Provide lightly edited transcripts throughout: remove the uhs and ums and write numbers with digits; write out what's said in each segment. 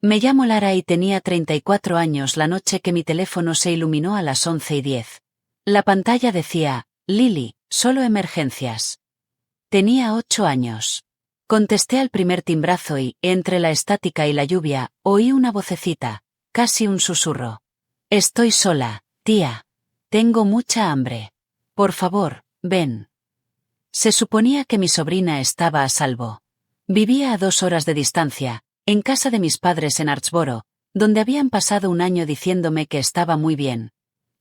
Me llamo Lara y tenía 34 años la noche que mi teléfono se iluminó a las 11:10. La pantalla decía, Lily, solo emergencias. Tenía 8 años. Contesté al primer timbrazo y, entre la estática y la lluvia, oí una vocecita, casi un susurro. Estoy sola, tía. Tengo mucha hambre. Por favor, ven. Se suponía que mi sobrina estaba a salvo. Vivía a 2 horas de distancia, en casa de mis padres en Archboro, donde habían pasado un año diciéndome que estaba muy bien.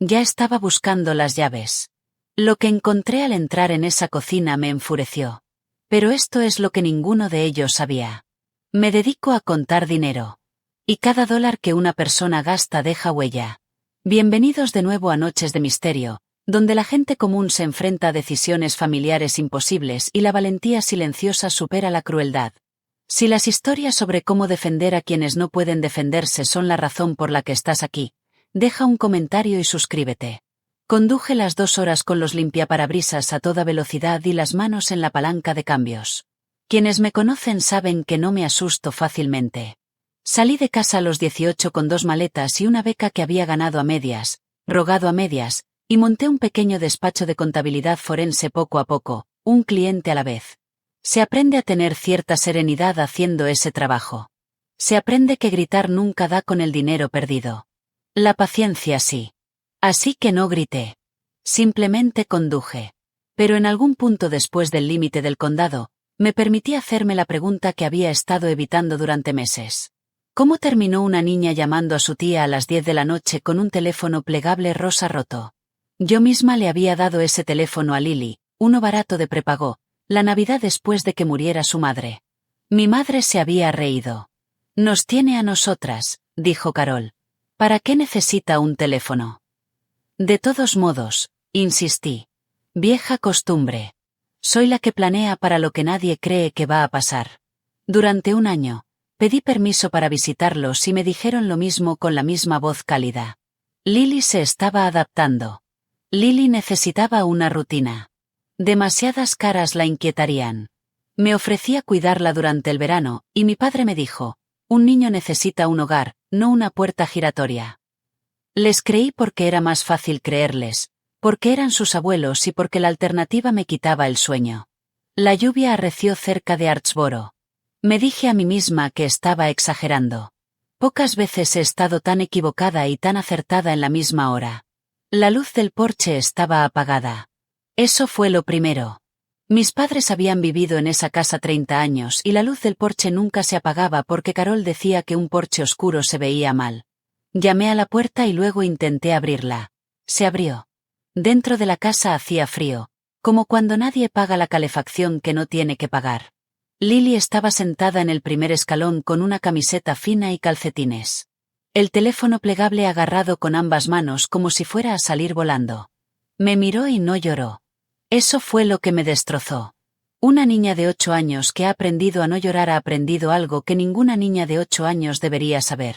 Ya estaba buscando las llaves. Lo que encontré al entrar en esa cocina me enfureció. Pero esto es lo que ninguno de ellos sabía. Me dedico a contar dinero. Y cada dólar que una persona gasta deja huella. Bienvenidos de nuevo a Noches de Misterio, donde la gente común se enfrenta a decisiones familiares imposibles y la valentía silenciosa supera la crueldad. Si las historias sobre cómo defender a quienes no pueden defenderse son la razón por la que estás aquí, deja un comentario y suscríbete. Conduje las 2 horas con los limpiaparabrisas a toda velocidad y las manos en la palanca de cambios. Quienes me conocen saben que no me asusto fácilmente. Salí de casa a los 18 con 2 maletas y una beca que había ganado a medias, rogado a medias, y monté un pequeño despacho de contabilidad forense poco a poco, un cliente a la vez. Se aprende a tener cierta serenidad haciendo ese trabajo. Se aprende que gritar nunca da con el dinero perdido. La paciencia sí. Así que no grité. Simplemente conduje. Pero en algún punto después del límite del condado, me permití hacerme la pregunta que había estado evitando durante meses. ¿Cómo terminó una niña llamando a su tía a las 10 de la noche con un teléfono plegable rosa roto? Yo misma le había dado ese teléfono a Lily, uno barato de prepago, la Navidad después de que muriera su madre. Mi madre se había reído. Nos tiene a nosotras, dijo Carol. ¿Para qué necesita un teléfono? De todos modos, insistí. Vieja costumbre. Soy la que planea para lo que nadie cree que va a pasar. Durante un año, pedí permiso para visitarlos y me dijeron lo mismo con la misma voz cálida. Lily se estaba adaptando. Lily necesitaba una rutina. Demasiadas caras la inquietarían. Me ofrecía cuidarla durante el verano, y mi padre me dijo, un niño necesita un hogar, no una puerta giratoria. Les creí porque era más fácil creerles, porque eran sus abuelos y porque la alternativa me quitaba el sueño. La lluvia arreció cerca de Archboro. Me dije a mí misma que estaba exagerando. Pocas veces he estado tan equivocada y tan acertada en la misma hora. La luz del porche estaba apagada. Eso fue lo primero. Mis padres habían vivido en esa casa 30 años y la luz del porche nunca se apagaba porque Carol decía que un porche oscuro se veía mal. Llamé a la puerta y luego intenté abrirla. Se abrió. Dentro de la casa hacía frío, como cuando nadie paga la calefacción que no tiene que pagar. Lily estaba sentada en el primer escalón con una camiseta fina y calcetines. El teléfono plegable agarrado con ambas manos como si fuera a salir volando. Me miró y no lloró. Eso fue lo que me destrozó. Una niña de 8 años que ha aprendido a no llorar ha aprendido algo que ninguna niña de 8 años debería saber.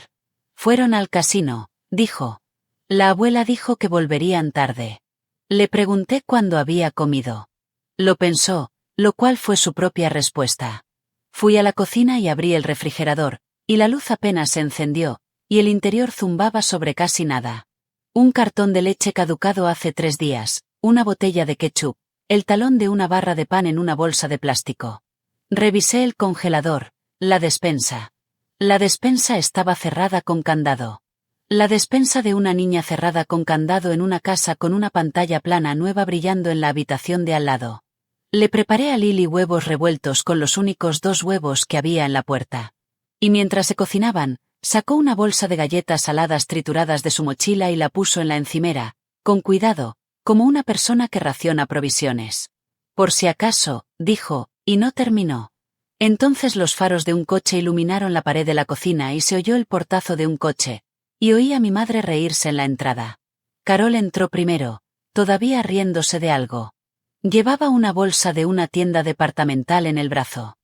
Fueron al casino, dijo. La abuela dijo que volverían tarde. Le pregunté cuándo había comido. Lo pensó, lo cual fue su propia respuesta. Fui a la cocina y abrí el refrigerador, y la luz apenas se encendió, y el interior zumbaba sobre casi nada. Un cartón de leche caducado hace 3 días, una botella de ketchup, el talón de una barra de pan en una bolsa de plástico. Revisé el congelador, la despensa. La despensa estaba cerrada con candado. La despensa de una niña cerrada con candado en una casa con una pantalla plana nueva brillando en la habitación de al lado. Le preparé a Lily huevos revueltos con los únicos 2 huevos que había en la puerta. Y mientras se cocinaban, sacó una bolsa de galletas saladas trituradas de su mochila y la puso en la encimera, con cuidado, como una persona que raciona provisiones. Por si acaso, dijo, y no terminó. Entonces los faros de un coche iluminaron la pared de la cocina y se oyó el portazo de un coche, y oí a mi madre reírse en la entrada. Carol entró primero, todavía riéndose de algo. Llevaba una bolsa de una tienda departamental en el brazo.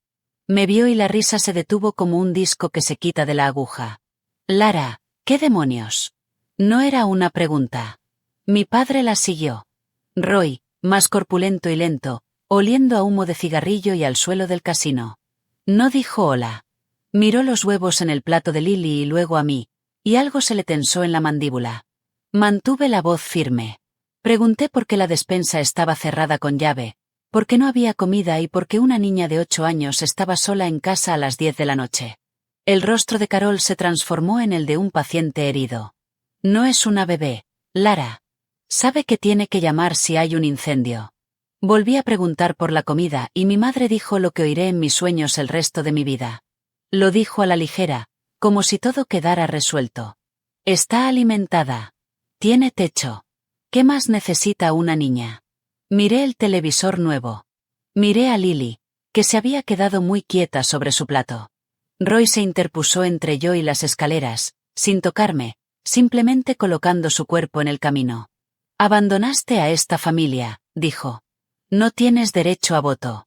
Me vio y la risa se detuvo como un disco que se quita de la aguja. Lara, ¿qué demonios? No era una pregunta. Mi padre la siguió. Roy, más corpulento y lento, oliendo a humo de cigarrillo y al suelo del casino. No dijo hola. Miró los huevos en el plato de Lily y luego a mí, y algo se le tensó en la mandíbula. Mantuve la voz firme. Pregunté por qué la despensa estaba cerrada con llave, por qué no había comida y por qué una niña de 8 años estaba sola en casa a las 10 de la noche. El rostro de Carol se transformó en el de un paciente herido. No es una bebé, Lara. Sabe que tiene que llamar si hay un incendio. Volví a preguntar por la comida y mi madre dijo lo que oiré en mis sueños el resto de mi vida. Lo dijo a la ligera, como si todo quedara resuelto. Está alimentada. Tiene techo. ¿Qué más necesita una niña? Miré el televisor nuevo. Miré a Lily, que se había quedado muy quieta sobre su plato. Roy se interpuso entre yo y las escaleras, sin tocarme, simplemente colocando su cuerpo en el camino. Abandonaste a esta familia, dijo. No tienes derecho a voto.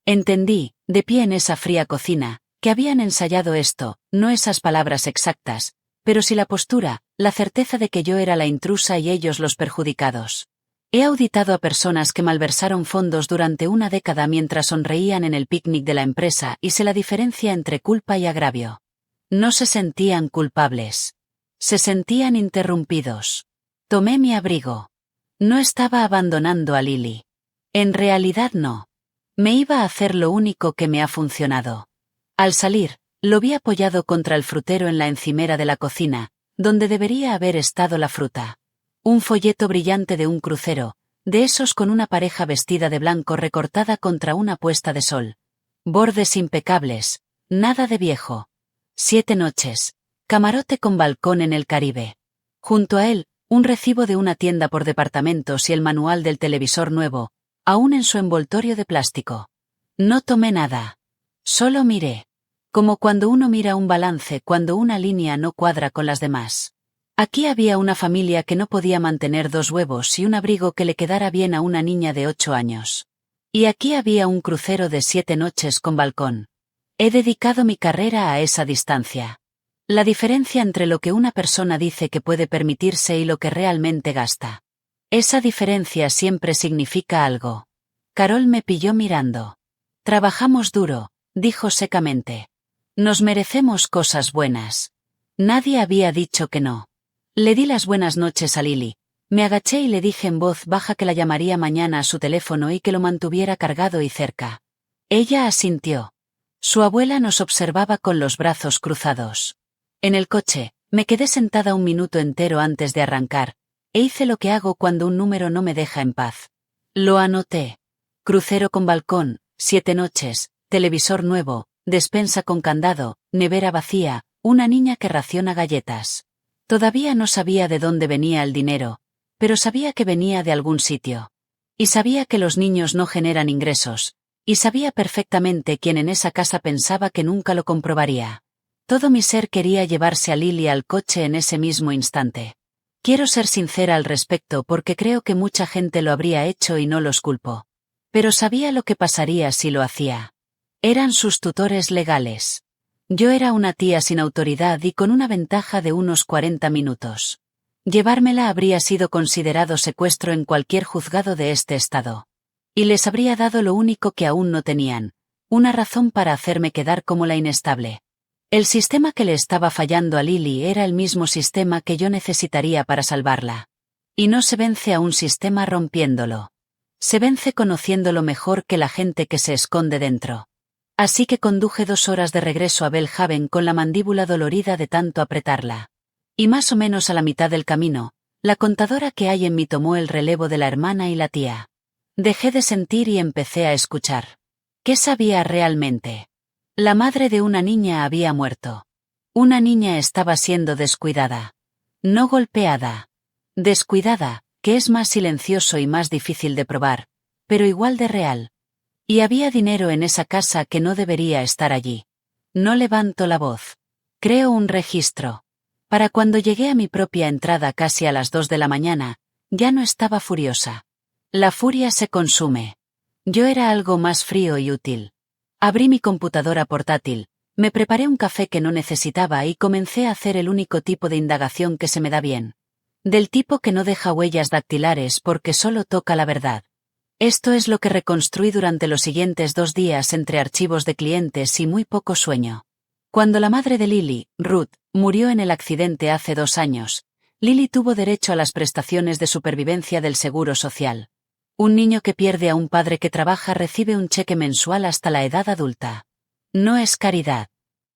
Entendí, de pie en esa fría cocina, que habían ensayado esto, no esas palabras exactas, pero sí la postura, la certeza de que yo era la intrusa y ellos los perjudicados. He auditado a personas que malversaron fondos durante una década mientras sonreían en el picnic de la empresa y sé la diferencia entre culpa y agravio. No se sentían culpables. Se sentían interrumpidos. Tomé mi abrigo. No estaba abandonando a Lily. En realidad no. Me iba a hacer lo único que me ha funcionado. Al salir, lo vi apoyado contra el frutero en la encimera de la cocina, donde debería haber estado la fruta. Un folleto brillante de un crucero, de esos con una pareja vestida de blanco recortada contra una puesta de sol. Bordes impecables, nada de viejo. 7 noches. Camarote con balcón en el Caribe. Junto a él, un recibo de una tienda por departamentos y el manual del televisor nuevo, aún en su envoltorio de plástico. No tomé nada. Solo miré. Como cuando uno mira un balance cuando una línea no cuadra con las demás. Aquí había una familia que no podía mantener 2 huevos y un abrigo que le quedara bien a una niña de 8 años. Y aquí había un crucero de 7 noches con balcón. He dedicado mi carrera a esa distancia. La diferencia entre lo que una persona dice que puede permitirse y lo que realmente gasta. Esa diferencia siempre significa algo. Carol me pilló mirando. Trabajamos duro, dijo secamente. Nos merecemos cosas buenas. Nadie había dicho que no. Le di las buenas noches a Lily. Me agaché y le dije en voz baja que la llamaría mañana a su teléfono y que lo mantuviera cargado y cerca. Ella asintió. Su abuela nos observaba con los brazos cruzados. En el coche, me quedé sentada un minuto entero antes de arrancar, e hice lo que hago cuando un número no me deja en paz. Lo anoté. Crucero con balcón, 7 noches, televisor nuevo, despensa con candado, nevera vacía, una niña que raciona galletas. Todavía no sabía de dónde venía el dinero, pero sabía que venía de algún sitio. Y sabía que los niños no generan ingresos, y sabía perfectamente quién en esa casa pensaba que nunca lo comprobaría. Todo mi ser quería llevarse a Lily al coche en ese mismo instante. Quiero ser sincera al respecto porque creo que mucha gente lo habría hecho y no los culpo. Pero sabía lo que pasaría si lo hacía. Eran sus tutores legales. Yo era una tía sin autoridad y con una ventaja de unos 40 minutos. Llevármela habría sido considerado secuestro en cualquier juzgado de este estado. Y les habría dado lo único que aún no tenían, una razón para hacerme quedar como la inestable. El sistema que le estaba fallando a Lily era el mismo sistema que yo necesitaría para salvarla. Y no se vence a un sistema rompiéndolo. Se vence conociéndolo mejor que la gente que se esconde dentro. Así que conduje 2 horas de regreso a Belhaven con la mandíbula dolorida de tanto apretarla. Y más o menos a la mitad del camino, la contadora que hay en mí tomó el relevo de la hermana y la tía. Dejé de sentir y empecé a escuchar. ¿Qué sabía realmente? La madre de una niña había muerto. Una niña estaba siendo descuidada. No golpeada. Descuidada, que es más silencioso y más difícil de probar, pero igual de real. Y había dinero en esa casa que no debería estar allí. No levanto la voz. Creo un registro. Para cuando llegué a mi propia entrada casi a las 2 de la mañana, ya no estaba furiosa. La furia se consume. Yo era algo más frío y útil. Abrí mi computadora portátil, me preparé un café que no necesitaba y comencé a hacer el único tipo de indagación que se me da bien. Del tipo que no deja huellas dactilares porque solo toca la verdad. Esto es lo que reconstruí durante los siguientes 2 días entre archivos de clientes y muy poco sueño. Cuando la madre de Lily, Ruth, murió en el accidente hace 2 años, Lily tuvo derecho a las prestaciones de supervivencia del Seguro Social. Un niño que pierde a un padre que trabaja recibe un cheque mensual hasta la edad adulta. No es caridad.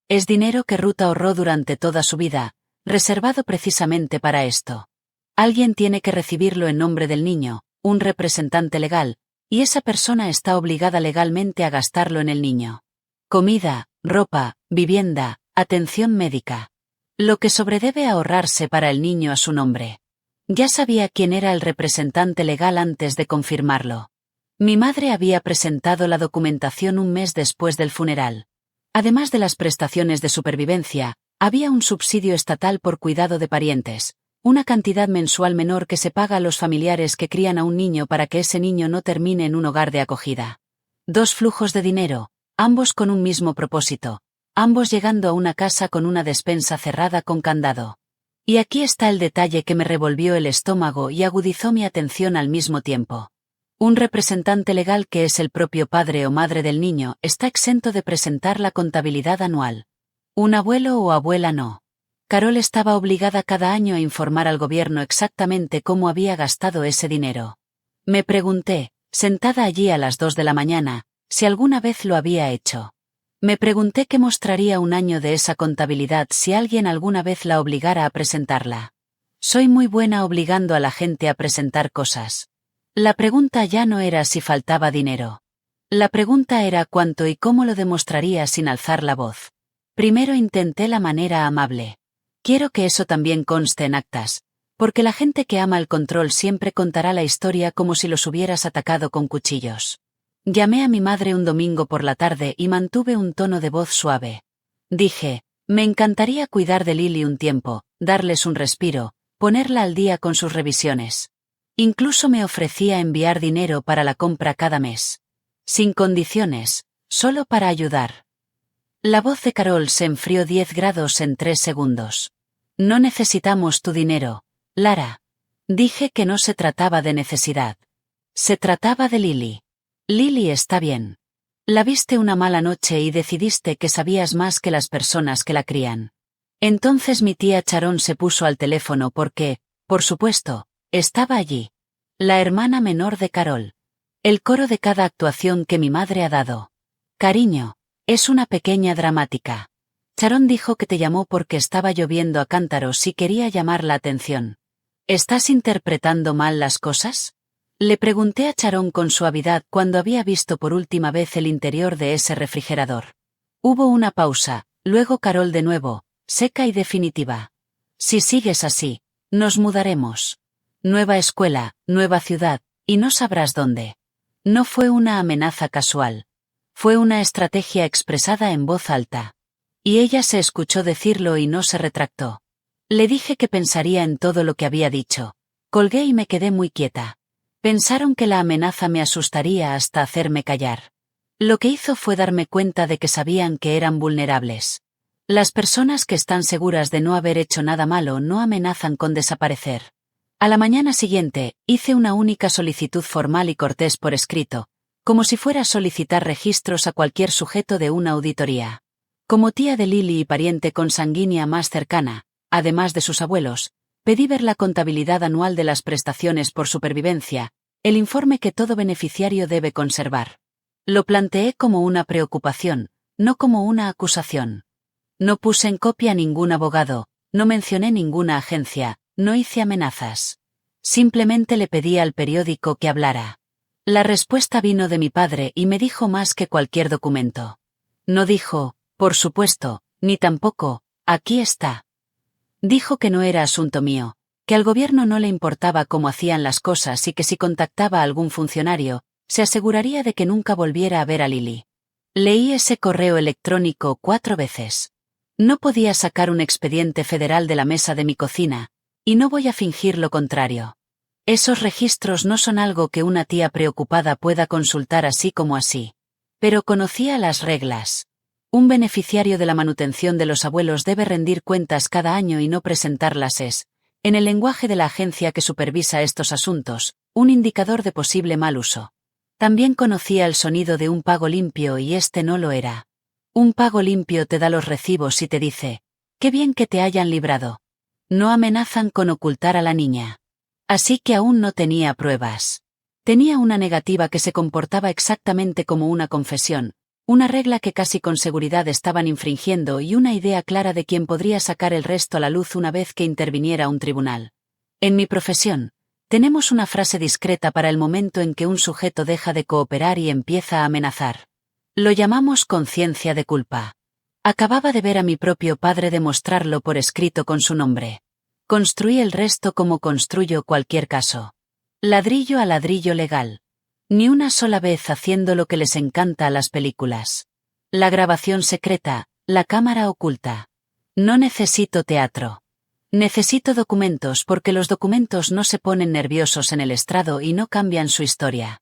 Es dinero que Ruth ahorró durante toda su vida, reservado precisamente para esto. Alguien tiene que recibirlo en nombre del niño, un representante legal, y esa persona está obligada legalmente a gastarlo en el niño. Comida, ropa, vivienda, atención médica. Lo que sobredebe ahorrarse para el niño a su nombre. Ya sabía quién era el representante legal antes de confirmarlo. Mi madre había presentado la documentación un mes después del funeral. Además de las prestaciones de supervivencia, había un subsidio estatal por cuidado de parientes, una cantidad mensual menor que se paga a los familiares que crían a un niño para que ese niño no termine en un hogar de acogida. 2 flujos de dinero, ambos con un mismo propósito, ambos llegando a una casa con una despensa cerrada con candado. Y aquí está el detalle que me revolvió el estómago y agudizó mi atención al mismo tiempo. Un representante legal que es el propio padre o madre del niño está exento de presentar la contabilidad anual. Un abuelo o abuela no. Carol estaba obligada cada año a informar al gobierno exactamente cómo había gastado ese dinero. Me pregunté, sentada allí a las 2 de la mañana, si alguna vez lo había hecho. Me pregunté qué mostraría un año de esa contabilidad si alguien alguna vez la obligara a presentarla. Soy muy buena obligando a la gente a presentar cosas. La pregunta ya no era si faltaba dinero. La pregunta era cuánto y cómo lo demostraría sin alzar la voz. Primero intenté la manera amable. Quiero que eso también conste en actas, porque la gente que ama el control siempre contará la historia como si los hubieras atacado con cuchillos. Llamé a mi madre un domingo por la tarde y mantuve un tono de voz suave. Dije, me encantaría cuidar de Lily un tiempo, darles un respiro, ponerla al día con sus revisiones. Incluso me ofrecía enviar dinero para la compra cada mes. Sin condiciones, solo para ayudar. La voz de Carol se enfrió 10 grados en 3 segundos. No necesitamos tu dinero, Lara. Dije que no se trataba de necesidad. Se trataba de Lily. Lily está bien. La viste una mala noche y decidiste que sabías más que las personas que la crían. Entonces mi tía Sharon se puso al teléfono porque, por supuesto, estaba allí. La hermana menor de Carol. El coro de cada actuación que mi madre ha dado. Cariño, es una pequeña dramática. Sharon dijo que te llamó porque estaba lloviendo a cántaros y quería llamar la atención. ¿Estás interpretando mal las cosas? Le pregunté a Sharon con suavidad cuando había visto por última vez el interior de ese refrigerador. Hubo una pausa, luego Carol de nuevo, seca y definitiva. Si sigues así, nos mudaremos. Nueva escuela, nueva ciudad, y no sabrás dónde. No fue una amenaza casual. Fue una estrategia expresada en voz alta. Y ella se escuchó decirlo y no se retractó. Le dije que pensaría en todo lo que había dicho. Colgué y me quedé muy quieta. Pensaron que la amenaza me asustaría hasta hacerme callar. Lo que hizo fue darme cuenta de que sabían que eran vulnerables. Las personas que están seguras de no haber hecho nada malo no amenazan con desaparecer. A la mañana siguiente, hice una única solicitud formal y cortés por escrito, como si fuera a solicitar registros a cualquier sujeto de una auditoría. Como tía de Lily y pariente consanguínea más cercana, además de sus abuelos, pedí ver la contabilidad anual de las prestaciones por supervivencia, el informe que todo beneficiario debe conservar. Lo planteé como una preocupación, no como una acusación. No puse en copia ningún abogado, no mencioné ninguna agencia, no hice amenazas. Simplemente le pedí al periódico que hablara. La respuesta vino de mi padre y me dijo más que cualquier documento. No dijo, por supuesto, ni tampoco, aquí está. Dijo que no era asunto mío, que al gobierno no le importaba cómo hacían las cosas y que si contactaba a algún funcionario, se aseguraría de que nunca volviera a ver a Lily. Leí ese correo electrónico 4 veces. No podía sacar un expediente federal de la mesa de mi cocina, y no voy a fingir lo contrario. Esos registros no son algo que una tía preocupada pueda consultar así como así. Pero conocía las reglas. Un beneficiario de la manutención de los abuelos debe rendir cuentas cada año y no presentarlas es, en el lenguaje de la agencia que supervisa estos asuntos, un indicador de posible mal uso. También conocía el sonido de un pago limpio y este no lo era. Un pago limpio te da los recibos y te dice, qué bien que te hayan librado. No amenazan con ocultar a la niña. Así que aún no tenía pruebas. Tenía una negativa que se comportaba exactamente como una confesión, una regla que casi con seguridad estaban infringiendo y una idea clara de quién podría sacar el resto a la luz una vez que interviniera un tribunal. En mi profesión, tenemos una frase discreta para el momento en que un sujeto deja de cooperar y empieza a amenazar. Lo llamamos conciencia de culpa. Acababa de ver a mi propio padre demostrarlo por escrito con su nombre. Construí el resto como construyo cualquier caso. Ladrillo a ladrillo legal. Ni una sola vez haciendo lo que les encanta a las películas. La grabación secreta, la cámara oculta. No necesito teatro. Necesito documentos porque los documentos no se ponen nerviosos en el estrado y no cambian su historia.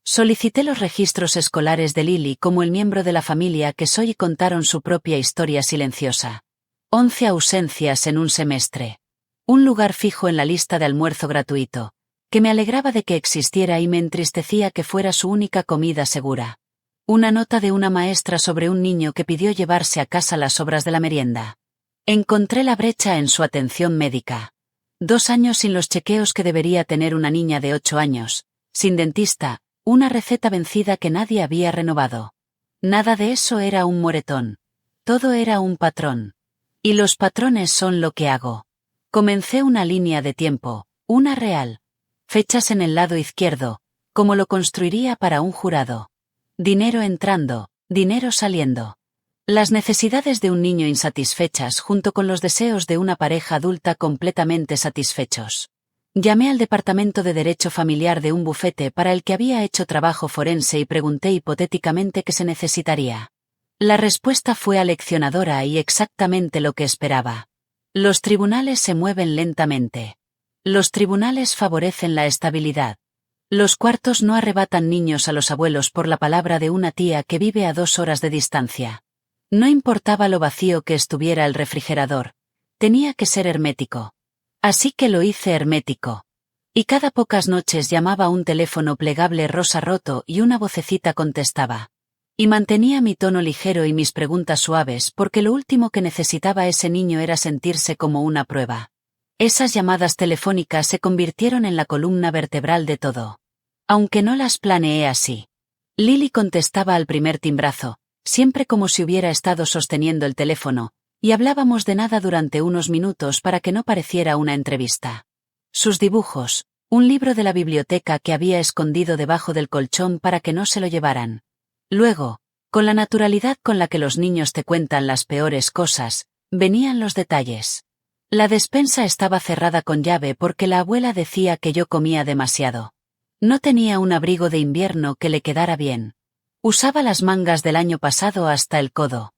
Solicité los registros escolares de Lily como el miembro de la familia que soy y contaron su propia historia silenciosa. 11 ausencias en un semestre. Un lugar fijo en la lista de almuerzo gratuito, que me alegraba de que existiera y me entristecía que fuera su única comida segura. Una nota de una maestra sobre un niño que pidió llevarse a casa las sobras de la merienda. Encontré la brecha en su atención médica. 2 años sin los chequeos que debería tener una niña de 8 años, sin dentista, una receta vencida que nadie había renovado. Nada de eso era un moretón. Todo era un patrón. Y los patrones son lo que hago. Comencé una línea de tiempo, una real. Fechas en el lado izquierdo, como lo construiría para un jurado. Dinero entrando, dinero saliendo. Las necesidades de un niño insatisfechas junto con los deseos de una pareja adulta completamente satisfechos. Llamé al departamento de Derecho Familiar de un bufete para el que había hecho trabajo forense y pregunté hipotéticamente qué se necesitaría. La respuesta fue aleccionadora y exactamente lo que esperaba. Los tribunales se mueven lentamente. Los tribunales favorecen la estabilidad. Los cuartos no arrebatan niños a los abuelos por la palabra de una tía que vive a 2 horas de distancia. No importaba lo vacío que estuviera el refrigerador. Tenía que ser hermético. Así que lo hice hermético. Y cada pocas noches llamaba a un teléfono plegable rosa roto y una vocecita contestaba. Y mantenía mi tono ligero y mis preguntas suaves porque lo último que necesitaba ese niño era sentirse como una prueba. Esas llamadas telefónicas se convirtieron en la columna vertebral de todo. Aunque no las planeé así. Lily contestaba al primer timbrazo, siempre como si hubiera estado sosteniendo el teléfono, y hablábamos de nada durante unos minutos para que no pareciera una entrevista. Sus dibujos, un libro de la biblioteca que había escondido debajo del colchón para que no se lo llevaran. Luego, con la naturalidad con la que los niños te cuentan las peores cosas, venían los detalles. La despensa estaba cerrada con llave porque la abuela decía que yo comía demasiado. No tenía un abrigo de invierno que le quedara bien. Usaba las mangas del año pasado hasta el codo.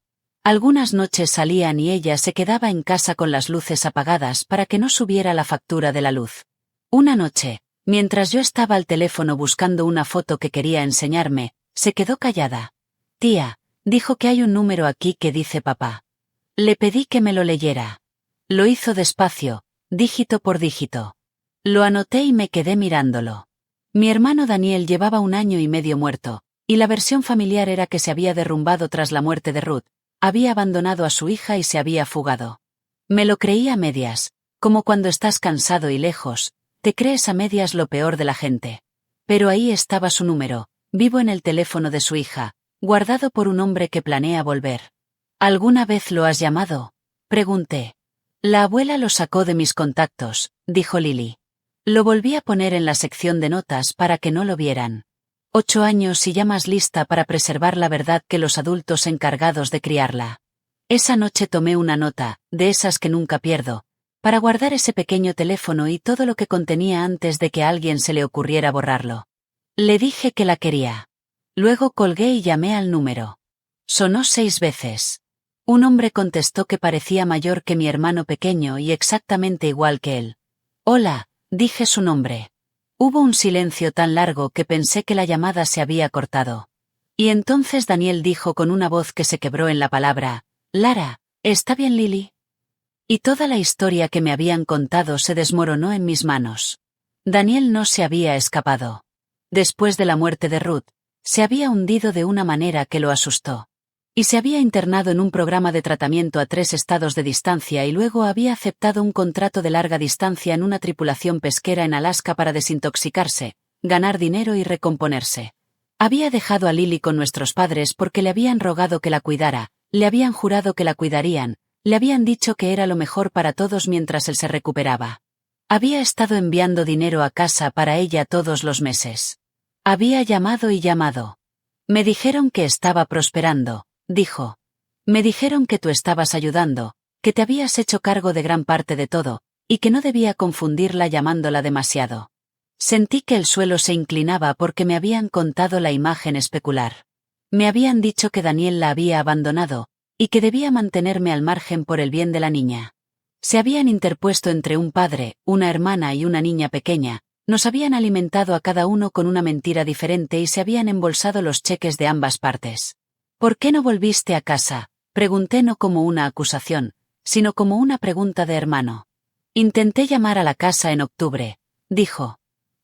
Algunas noches salían y ella se quedaba en casa con las luces apagadas para que no subiera la factura de la luz. Una noche, mientras yo estaba al teléfono buscando una foto que quería enseñarme, se quedó callada. Tía, dijo que hay un número aquí que dice papá. Le pedí que me lo leyera. Lo hizo despacio, dígito por dígito. Lo anoté y me quedé mirándolo. Mi hermano Daniel llevaba 1 año y medio muerto, y la versión familiar era que se había derrumbado tras la muerte de Ruth. Había abandonado a su hija y se había fugado. Me lo creí a medias, como cuando estás cansado y lejos, te crees a medias lo peor de la gente. Pero ahí estaba su número, vivo en el teléfono de su hija, guardado por un hombre que planea volver. ¿Alguna vez lo has llamado?, pregunté. La abuela lo sacó de mis contactos, dijo Lily. Lo volví a poner en la sección de notas para que no lo vieran. 8 años y ya más lista para preservar la verdad que los adultos encargados de criarla. Esa noche tomé una nota, de esas que nunca pierdo, para guardar ese pequeño teléfono y todo lo que contenía antes de que a alguien se le ocurriera borrarlo. Le dije que la quería. Luego colgué y llamé al número. Sonó 6 veces. Un hombre contestó que parecía mayor que mi hermano pequeño y exactamente igual que él. Hola, dije su nombre. Hubo un silencio tan largo que pensé que la llamada se había cortado. Y entonces Daniel dijo con una voz que se quebró en la palabra, Lara, ¿está bien Lily? Y toda la historia que me habían contado se desmoronó en mis manos. Daniel no se había escapado. Después de la muerte de Ruth, se había hundido de una manera que lo asustó. Y se había internado en un programa de tratamiento a 3 estados de distancia y luego había aceptado un contrato de larga distancia en una tripulación pesquera en Alaska para desintoxicarse, ganar dinero y recomponerse. Había dejado a Lily con nuestros padres porque le habían rogado que la cuidara, le habían jurado que la cuidarían, le habían dicho que era lo mejor para todos mientras él se recuperaba. Había estado enviando dinero a casa para ella todos los meses. Había llamado y llamado. Me dijeron que estaba prosperando, dijo. Me dijeron que tú estabas ayudando, que te habías hecho cargo de gran parte de todo, y que no debía confundirla llamándola demasiado. Sentí que el suelo se inclinaba porque me habían contado la imagen especular. Me habían dicho que Daniel la había abandonado, y que debía mantenerme al margen por el bien de la niña. Se habían interpuesto entre un padre, una hermana y una niña pequeña, nos habían alimentado a cada uno con una mentira diferente y se habían embolsado los cheques de ambas partes. ¿Por qué no volviste a casa?, pregunté no como una acusación, sino como una pregunta de hermano. Intenté llamar a la casa en octubre, dijo.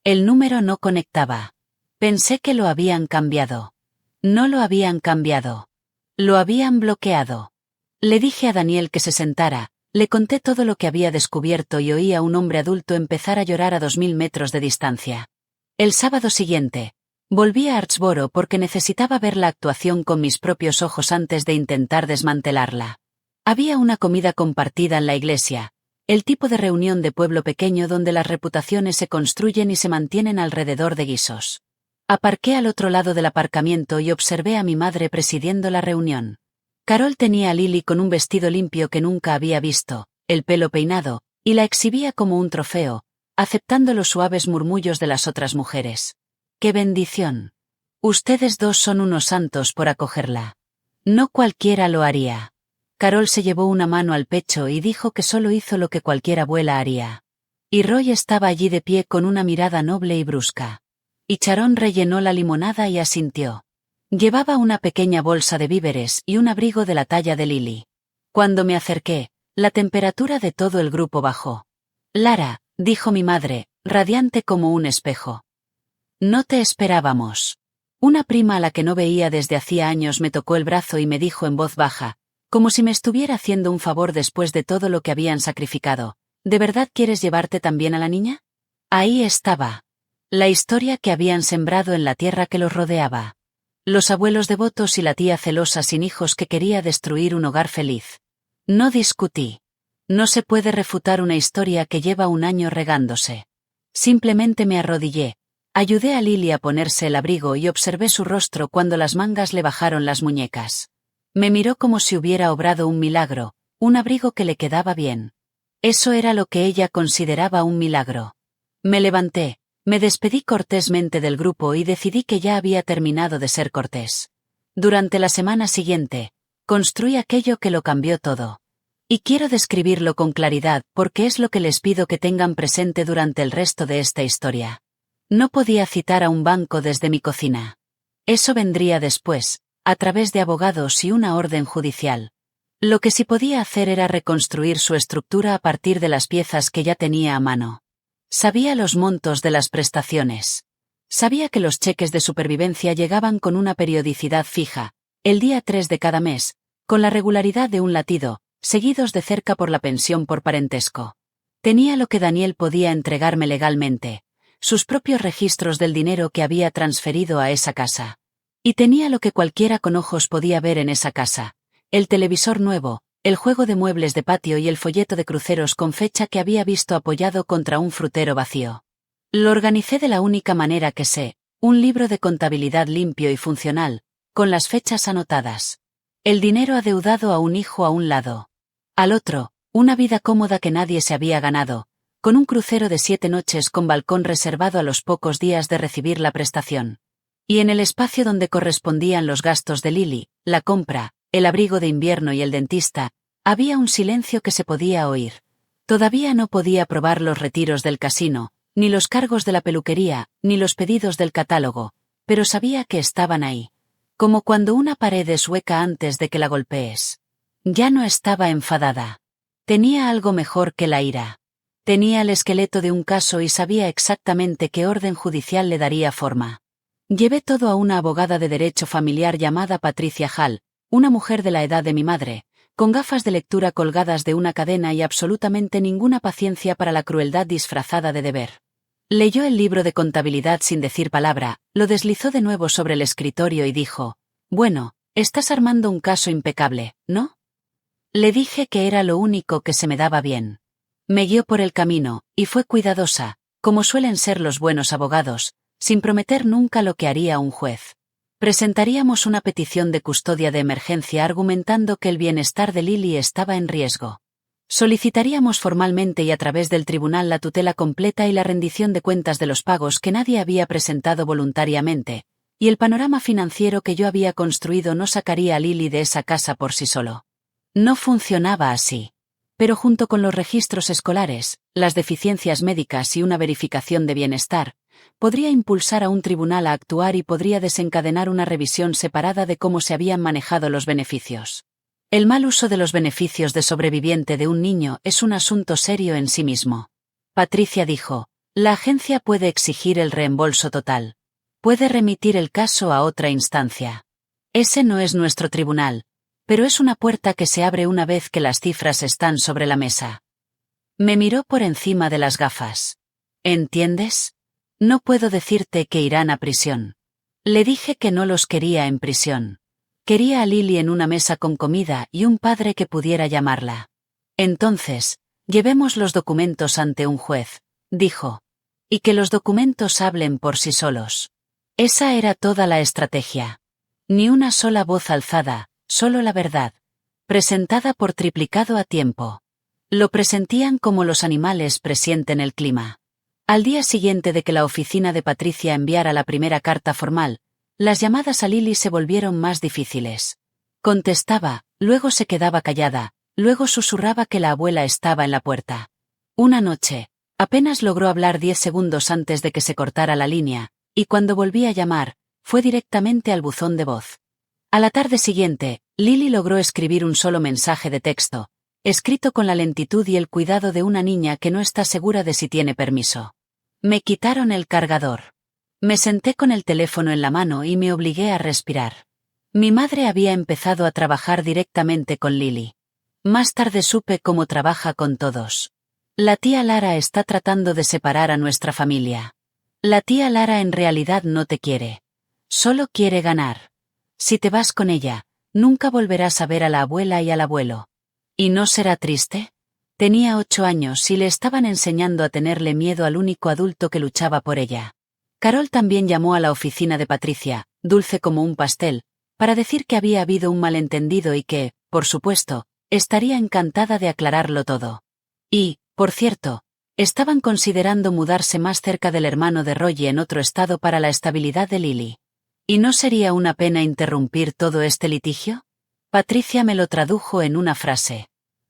El número no conectaba. Pensé que lo habían cambiado. No lo habían cambiado. Lo habían bloqueado. Le dije a Daniel que se sentara, le conté todo lo que había descubierto y oí a un hombre adulto empezar a llorar a 2000 metros de distancia. El sábado siguiente, volví a Archboro porque necesitaba ver la actuación con mis propios ojos antes de intentar desmantelarla. Había una comida compartida en la iglesia, el tipo de reunión de pueblo pequeño donde las reputaciones se construyen y se mantienen alrededor de guisos. Aparqué al otro lado del aparcamiento y observé a mi madre presidiendo la reunión. Carol tenía a Lily con un vestido limpio que nunca había visto, el pelo peinado, y la exhibía como un trofeo, aceptando los suaves murmullos de las otras mujeres. ¡Qué bendición! Ustedes dos son unos santos por acogerla. No cualquiera lo haría. Carol se llevó una mano al pecho y dijo que solo hizo lo que cualquier abuela haría. Y Roy estaba allí de pie con una mirada noble y brusca. Y Sharon rellenó la limonada y asintió. Llevaba una pequeña bolsa de víveres y un abrigo de la talla de Lily. Cuando me acerqué, la temperatura de todo el grupo bajó. Lara, dijo mi madre, radiante como un espejo. No te esperábamos. Una prima a la que no veía desde hacía años me tocó el brazo y me dijo en voz baja, como si me estuviera haciendo un favor después de todo lo que habían sacrificado. ¿De verdad quieres llevarte también a la niña? Ahí estaba. La historia que habían sembrado en la tierra que los rodeaba. Los abuelos devotos y la tía celosa sin hijos que quería destruir un hogar feliz. No discutí. No se puede refutar una historia que lleva un año regándose. Simplemente me arrodillé. Ayudé a Lily a ponerse el abrigo y observé su rostro cuando las mangas le bajaron las muñecas. Me miró como si hubiera obrado un milagro, un abrigo que le quedaba bien. Eso era lo que ella consideraba un milagro. Me levanté, me despedí cortésmente del grupo y decidí que ya había terminado de ser cortés. Durante la semana siguiente, construí aquello que lo cambió todo. Y quiero describirlo con claridad porque es lo que les pido que tengan presente durante el resto de esta historia. No podía citar a un banco desde mi cocina. Eso vendría después, a través de abogados y una orden judicial. Lo que sí podía hacer era reconstruir su estructura a partir de las piezas que ya tenía a mano. Sabía los montos de las prestaciones. Sabía que los cheques de supervivencia llegaban con una periodicidad fija, el día 3 de cada mes, con la regularidad de un latido, seguidos de cerca por la pensión por parentesco. Tenía lo que Daniel podía entregarme legalmente, sus propios registros del dinero que había transferido a esa casa. Y tenía lo que cualquiera con ojos podía ver en esa casa, el televisor nuevo, el juego de muebles de patio y el folleto de cruceros con fecha que había visto apoyado contra un frutero vacío. Lo organicé de la única manera que sé, un libro de contabilidad limpio y funcional, con las fechas anotadas. El dinero adeudado a un hijo a un lado. Al otro, una vida cómoda que nadie se había ganado, con un crucero de 7 noches con balcón reservado a los pocos días de recibir la prestación. Y en el espacio donde correspondían los gastos de Lily, la compra, el abrigo de invierno y el dentista, había un silencio que se podía oír. Todavía no podía probar los retiros del casino, ni los cargos de la peluquería, ni los pedidos del catálogo, pero sabía que estaban ahí. Como cuando una pared es hueca antes de que la golpees. Ya no estaba enfadada. Tenía algo mejor que la ira. Tenía el esqueleto de un caso y sabía exactamente qué orden judicial le daría forma. Llevé todo a una abogada de derecho familiar llamada Patricia Hall, una mujer de la edad de mi madre, con gafas de lectura colgadas de una cadena y absolutamente ninguna paciencia para la crueldad disfrazada de deber. Leyó el libro de contabilidad sin decir palabra, lo deslizó de nuevo sobre el escritorio y dijo: «Bueno, estás armando un caso impecable, ¿no?». Le dije que era lo único que se me daba bien. Me guió por el camino, y fue cuidadosa, como suelen ser los buenos abogados, sin prometer nunca lo que haría un juez. Presentaríamos una petición de custodia de emergencia argumentando que el bienestar de Lily estaba en riesgo. Solicitaríamos formalmente y a través del tribunal la tutela completa y la rendición de cuentas de los pagos que nadie había presentado voluntariamente, y el panorama financiero que yo había construido no sacaría a Lily de esa casa por sí solo. No funcionaba así. Pero junto con los registros escolares, las deficiencias médicas y una verificación de bienestar, podría impulsar a un tribunal a actuar y podría desencadenar una revisión separada de cómo se habían manejado los beneficios. El mal uso de los beneficios de sobreviviente de un niño es un asunto serio en sí mismo. Patricia dijo: «La agencia puede exigir el reembolso total. Puede remitir el caso a otra instancia. Ese no es nuestro tribunal, pero es una puerta que se abre una vez que las cifras están sobre la mesa». Me miró por encima de las gafas. «¿Entiendes? No puedo decirte que irán a prisión». Le dije que no los quería en prisión. Quería a Lily en una mesa con comida y un padre que pudiera llamarla. «Entonces, llevemos los documentos ante un juez», dijo. «Y que los documentos hablen por sí solos». Esa era toda la estrategia. Ni una sola voz alzada, solo la verdad. Presentada por triplicado a tiempo. Lo presentían como los animales presienten el clima. Al día siguiente de que la oficina de Patricia enviara la primera carta formal, las llamadas a Lily se volvieron más difíciles. Contestaba, luego se quedaba callada, luego susurraba que la abuela estaba en la puerta. Una noche, apenas logró hablar 10 segundos antes de que se cortara la línea, y cuando volví a llamar, fue directamente al buzón de voz. A la tarde siguiente, Lily logró escribir un solo mensaje de texto, escrito con la lentitud y el cuidado de una niña que no está segura de si tiene permiso. Me quitaron el cargador. Me senté con el teléfono en la mano y me obligué a respirar. Mi madre había empezado a trabajar directamente con Lily. Más tarde supe cómo trabaja con todos. La tía Lara está tratando de separar a nuestra familia. La tía Lara en realidad no te quiere. Solo quiere ganar. Si te vas con ella, nunca volverás a ver a la abuela y al abuelo. ¿Y no será triste? Tenía 8 años y le estaban enseñando a tenerle miedo al único adulto que luchaba por ella. Carol también llamó a la oficina de Patricia, dulce como un pastel, para decir que había habido un malentendido y que, por supuesto, estaría encantada de aclararlo todo. Y, por cierto, estaban considerando mudarse más cerca del hermano de Roy en otro estado para la estabilidad de Lily. ¿Y no sería una pena interrumpir todo este litigio? Patricia me lo tradujo en una frase.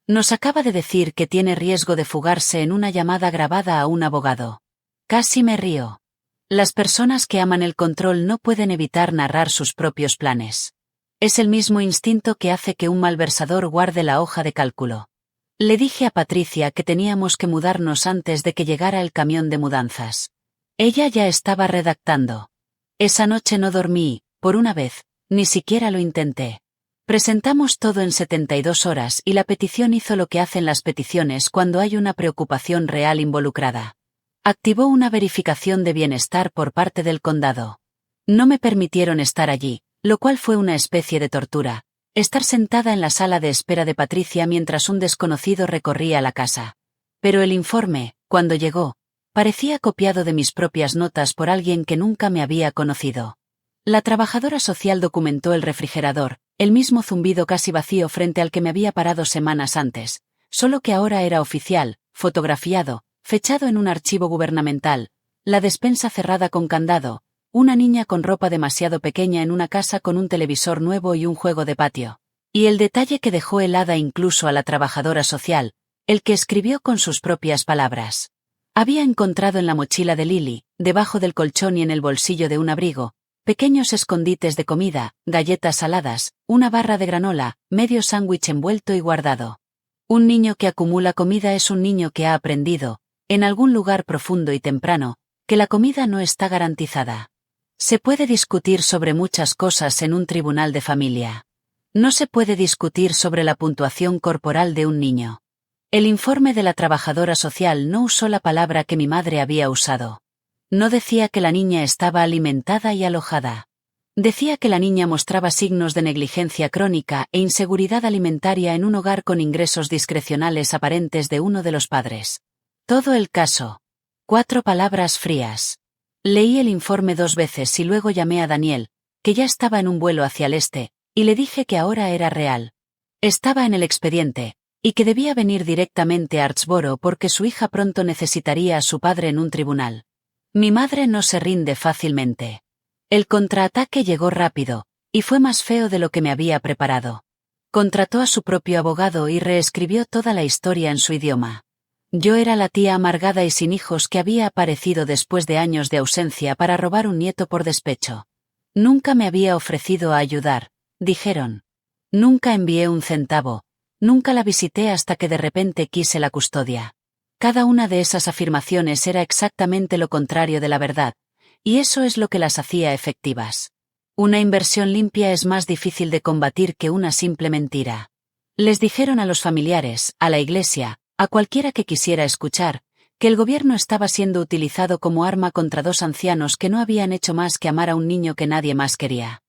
Nos acaba de decir que tiene riesgo de fugarse en una llamada grabada a un abogado. Casi me río. Las personas que aman el control no pueden evitar narrar sus propios planes. Es el mismo instinto que hace que un malversador guarde la hoja de cálculo. Le dije a Patricia que teníamos que mudarnos antes de que llegara el camión de mudanzas. Ella ya estaba redactando. Esa noche no dormí, por una vez, ni siquiera lo intenté. Presentamos todo en 72 horas y la petición hizo lo que hacen las peticiones cuando hay una preocupación real involucrada. Activó una verificación de bienestar por parte del condado. No me permitieron estar allí, lo cual fue una especie de tortura, estar sentada en la sala de espera de Patricia mientras un desconocido recorría la casa. Pero el informe, cuando llegó, parecía copiado de mis propias notas por alguien que nunca me había conocido. La trabajadora social documentó el refrigerador, el mismo zumbido casi vacío frente al que me había parado semanas antes, solo que ahora era oficial, fotografiado, fechado en un archivo gubernamental, la despensa cerrada con candado, una niña con ropa demasiado pequeña en una casa con un televisor nuevo y un juego de patio. Y el detalle que dejó helada incluso a la trabajadora social, el que escribió con sus propias palabras. Había encontrado en la mochila de Lily, debajo del colchón y en el bolsillo de un abrigo, pequeños escondites de comida, galletas saladas, una barra de granola, medio sándwich envuelto y guardado. Un niño que acumula comida es un niño que ha aprendido, en algún lugar profundo y temprano, que la comida no está garantizada. Se puede discutir sobre muchas cosas en un tribunal de familia. No se puede discutir sobre la puntuación corporal de un niño. El informe de la trabajadora social no usó la palabra que mi madre había usado. No decía que la niña estaba alimentada y alojada. Decía que la niña mostraba signos de negligencia crónica e inseguridad alimentaria en un hogar con ingresos discrecionales aparentes de uno de los padres. Todo el caso. 4 palabras frías. Leí el informe 2 veces y luego llamé a Daniel, que ya estaba en un vuelo hacia el este, y le dije que ahora era real. Estaba en el expediente, y que debía venir directamente a Artsboro porque su hija pronto necesitaría a su padre en un tribunal. Mi madre no se rinde fácilmente. El contraataque llegó rápido, y fue más feo de lo que me había preparado. Contrató a su propio abogado y reescribió toda la historia en su idioma. Yo era la tía amargada y sin hijos que había aparecido después de años de ausencia para robar un nieto por despecho. Nunca me había ofrecido a ayudar, dijeron. Nunca envié un centavo, nunca la visité hasta que de repente quise la custodia. Cada una de esas afirmaciones era exactamente lo contrario de la verdad, y eso es lo que las hacía efectivas. Una inversión limpia es más difícil de combatir que una simple mentira. Les dijeron a los familiares, a la iglesia, a cualquiera que quisiera escuchar, que el gobierno estaba siendo utilizado como arma contra 2 ancianos que no habían hecho más que amar a un niño que nadie más quería.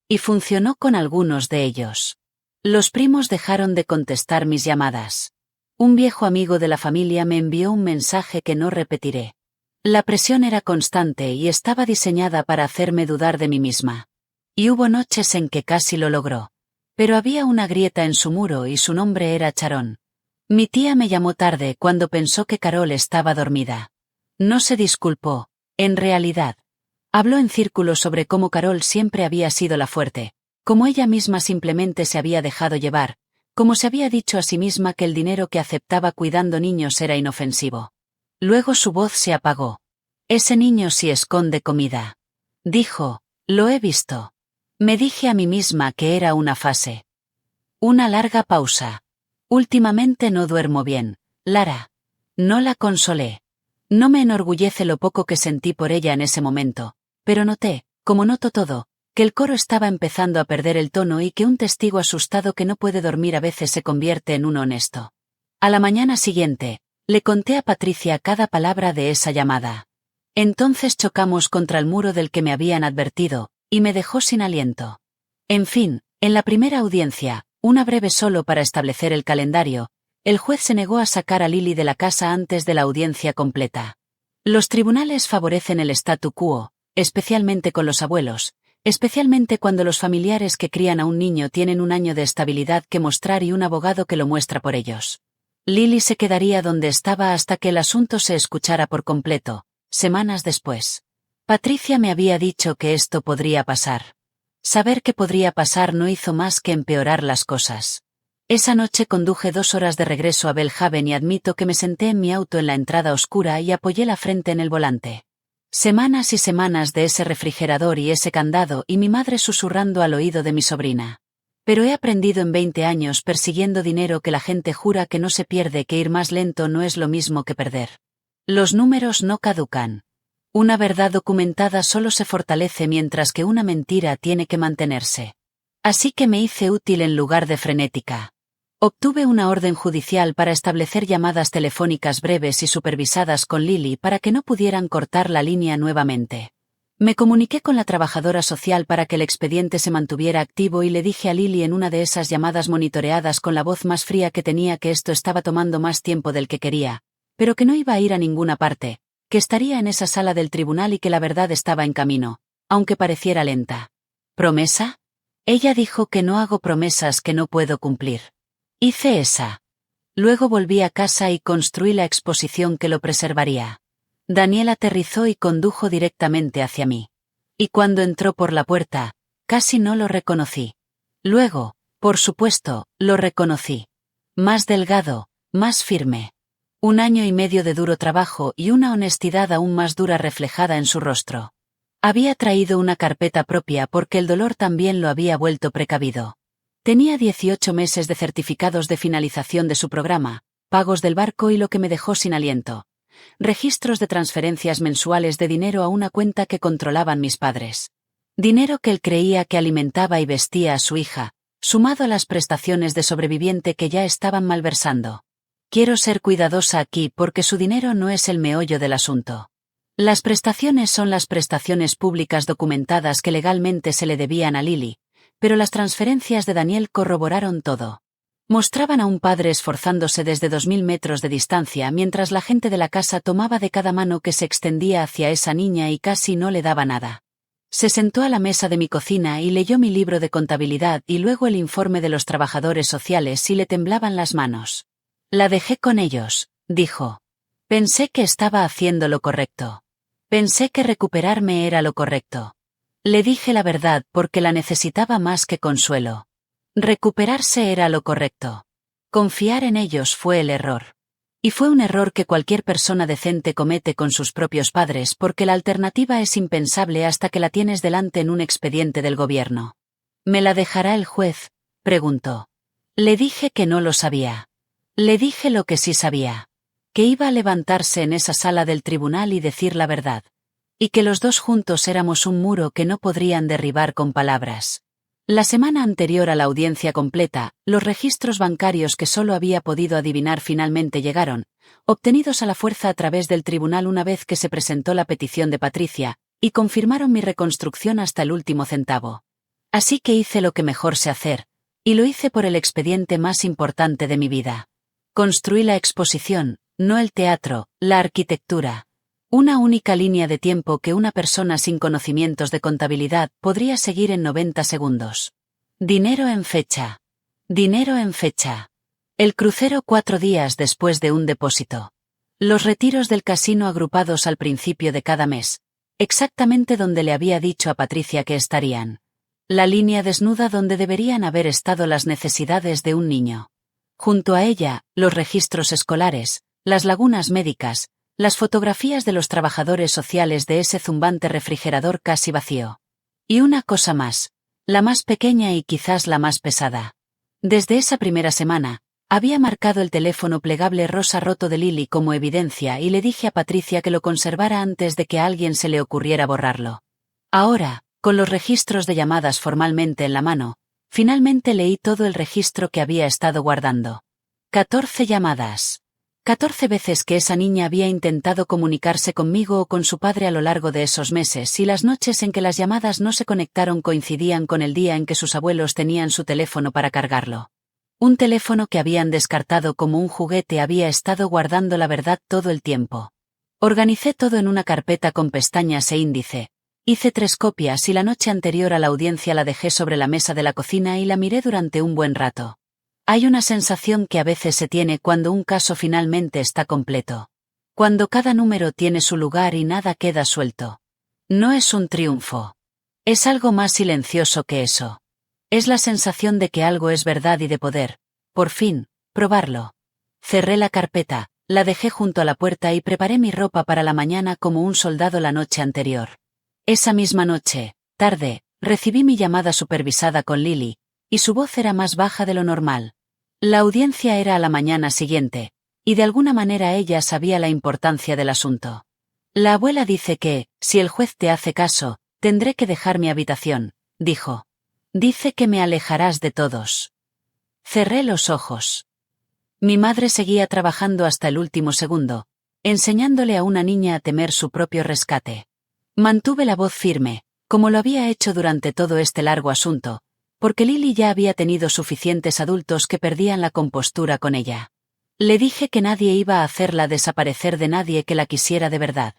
Y funcionó con algunos de ellos. Los primos dejaron de contestar mis llamadas. Un viejo amigo de la familia me envió un mensaje que no repetiré. La presión era constante y estaba diseñada para hacerme dudar de mí misma. Y hubo noches en que casi lo logró. Pero había una grieta en su muro y su nombre era Sharon. Mi tía me llamó tarde cuando pensó que Carol estaba dormida. No se disculpó, en realidad. Habló en círculos sobre cómo Carol siempre había sido la fuerte, cómo ella misma simplemente se había dejado llevar, como se había dicho a sí misma que el dinero que aceptaba cuidando niños era inofensivo. Luego su voz se apagó. Ese niño sí esconde comida. Dijo, lo he visto. Me dije a mí misma que era una fase. Una larga pausa. Últimamente no duermo bien, Lara. No la consolé. No me enorgullece lo poco que sentí por ella en ese momento, pero noté, como noto todo, que el coro estaba empezando a perder el tono y que un testigo asustado que no puede dormir a veces se convierte en un honesto. A la mañana siguiente, le conté a Patricia cada palabra de esa llamada. Entonces chocamos contra el muro del que me habían advertido, y me dejó sin aliento. En fin, en la primera audiencia, una breve solo para establecer el calendario, el juez se negó a sacar a Lily de la casa antes de la audiencia completa. Los tribunales favorecen el statu quo, especialmente con los abuelos, especialmente cuando los familiares que crían a un niño tienen un año de estabilidad que mostrar y un abogado que lo muestra por ellos. Lily se quedaría donde estaba hasta que el asunto se escuchara por completo, semanas después. Patricia me había dicho que esto podría pasar. Saber que podría pasar no hizo más que empeorar las cosas. Esa noche conduje 2 horas de regreso a Belhaven y admito que me senté en mi auto en la entrada oscura y apoyé la frente en el volante. Semanas y semanas de ese refrigerador y ese candado y mi madre susurrando al oído de mi sobrina. Pero he aprendido en 20 años persiguiendo dinero que la gente jura que no se pierde, que ir más lento no es lo mismo que perder. Los números no caducan. Una verdad documentada solo se fortalece mientras que una mentira tiene que mantenerse. Así que me hice útil en lugar de frenética. Obtuve una orden judicial para establecer llamadas telefónicas breves y supervisadas con Lily para que no pudieran cortar la línea nuevamente. Me comuniqué con la trabajadora social para que el expediente se mantuviera activo y le dije a Lily en una de esas llamadas monitoreadas con la voz más fría que tenía que esto estaba tomando más tiempo del que quería, pero que no iba a ir a ninguna parte, que estaría en esa sala del tribunal y que la verdad estaba en camino, aunque pareciera lenta. ¿Promesa? Ella dijo que no hago promesas que no puedo cumplir. Hice esa. Luego volví a casa y construí la exposición que lo preservaría. Daniel aterrizó y condujo directamente hacia mí. Y cuando entró por la puerta, casi no lo reconocí. Luego, por supuesto, lo reconocí. Más delgado, más firme. 1 año y medio de duro trabajo y una honestidad aún más dura reflejada en su rostro. Había traído una carpeta propia porque el dolor también lo había vuelto precavido. Tenía 18 meses de certificados de finalización de su programa, pagos del barco y lo que me dejó sin aliento. Registros de transferencias mensuales de dinero a una cuenta que controlaban mis padres. Dinero que él creía que alimentaba y vestía a su hija, sumado a las prestaciones de sobreviviente que ya estaban malversando. Quiero ser cuidadosa aquí porque su dinero no es el meollo del asunto. Las prestaciones son las prestaciones públicas documentadas que legalmente se le debían a Lily, pero las transferencias de Daniel corroboraron todo. Mostraban a un padre esforzándose desde 2000 metros de distancia mientras la gente de la casa tomaba de cada mano que se extendía hacia esa niña y casi no le daba nada. Se sentó a la mesa de mi cocina y leyó mi libro de contabilidad y luego el informe de los trabajadores sociales y le temblaban las manos. La dejé con ellos, dijo. Pensé que estaba haciendo lo correcto. Pensé que recuperarme era lo correcto. Le dije la verdad porque la necesitaba más que consuelo. Recuperarse era lo correcto. Confiar en ellos fue el error. Y fue un error que cualquier persona decente comete con sus propios padres porque la alternativa es impensable hasta que la tienes delante en un expediente del gobierno. ¿Me la dejará el juez?, preguntó. Le dije que no lo sabía. Le dije lo que sí sabía. Que iba a levantarse en esa sala del tribunal y decir la verdad. Y que los dos juntos éramos un muro que no podrían derribar con palabras. La semana anterior a la audiencia completa, los registros bancarios que solo había podido adivinar finalmente llegaron, obtenidos a la fuerza a través del tribunal una vez que se presentó la petición de Patricia, y confirmaron mi reconstrucción hasta el último centavo. Así que hice lo que mejor sé hacer, y lo hice por el expediente más importante de mi vida. Construí la exposición, no el teatro, la arquitectura. Una única línea de tiempo que una persona sin conocimientos de contabilidad podría seguir en 90 segundos. Dinero en fecha. Dinero en fecha. El crucero 4 días después de un depósito. Los retiros del casino agrupados al principio de cada mes. Exactamente donde le había dicho a Patricia que estarían. La línea desnuda donde deberían haber estado las necesidades de un niño. Junto a ella, los registros escolares, las lagunas médicas, las fotografías de los trabajadores sociales de ese zumbante refrigerador casi vacío. Y una cosa más, la más pequeña y quizás la más pesada. Desde esa primera semana, había marcado el teléfono plegable rosa roto de Lily como evidencia y le dije a Patricia que lo conservara antes de que a alguien se le ocurriera borrarlo. Ahora, con los registros de llamadas formalmente en la mano, finalmente leí todo el registro que había estado guardando. 14 llamadas. 14 veces que esa niña había intentado comunicarse conmigo o con su padre a lo largo de esos meses y las noches en que las llamadas no se conectaron coincidían con el día en que sus abuelos tenían su teléfono para cargarlo. Un teléfono que habían descartado como un juguete había estado guardando la verdad todo el tiempo. Organicé todo en una carpeta con pestañas e índice. Hice 3 copias y la noche anterior a la audiencia la dejé sobre la mesa de la cocina y la miré durante un buen rato. Hay una sensación que a veces se tiene cuando un caso finalmente está completo. Cuando cada número tiene su lugar y nada queda suelto. No es un triunfo. Es algo más silencioso que eso. Es la sensación de que algo es verdad y de poder, por fin, probarlo. Cerré la carpeta, la dejé junto a la puerta y preparé mi ropa para la mañana como un soldado la noche anterior. Esa misma noche, tarde, recibí mi llamada supervisada con Lily, y su voz era más baja de lo normal. La audiencia era a la mañana siguiente, y de alguna manera ella sabía la importancia del asunto. La abuela dice que, si el juez te hace caso, tendré que dejar mi habitación, dijo. Dice que me alejarás de todos. Cerré los ojos. Mi madre seguía trabajando hasta el último segundo, enseñándole a una niña a temer su propio rescate. Mantuve la voz firme, como lo había hecho durante todo este largo asunto, porque Lily ya había tenido suficientes adultos que perdían la compostura con ella. Le dije que nadie iba a hacerla desaparecer de nadie que la quisiera de verdad.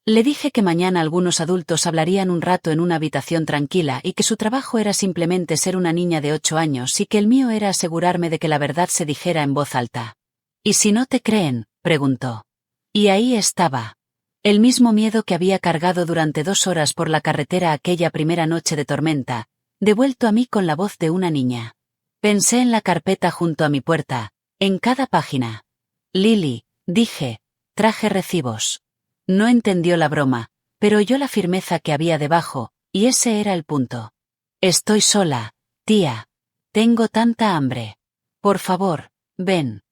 Le dije que mañana algunos adultos hablarían un rato en una habitación tranquila y que su trabajo era simplemente ser una niña de 8 años y que el mío era asegurarme de que la verdad se dijera en voz alta. ¿Y si no te creen?, preguntó. Y ahí estaba. El mismo miedo que había cargado durante 2 horas por la carretera aquella primera noche de tormenta, devuelto a mí con la voz de una niña. Pensé en la carpeta junto a mi puerta, en cada página. Lily, dije, traje recibos. No entendió la broma, pero oyó la firmeza que había debajo, y ese era el punto. Estoy sola, tía. Tengo tanta hambre. Por favor, ven.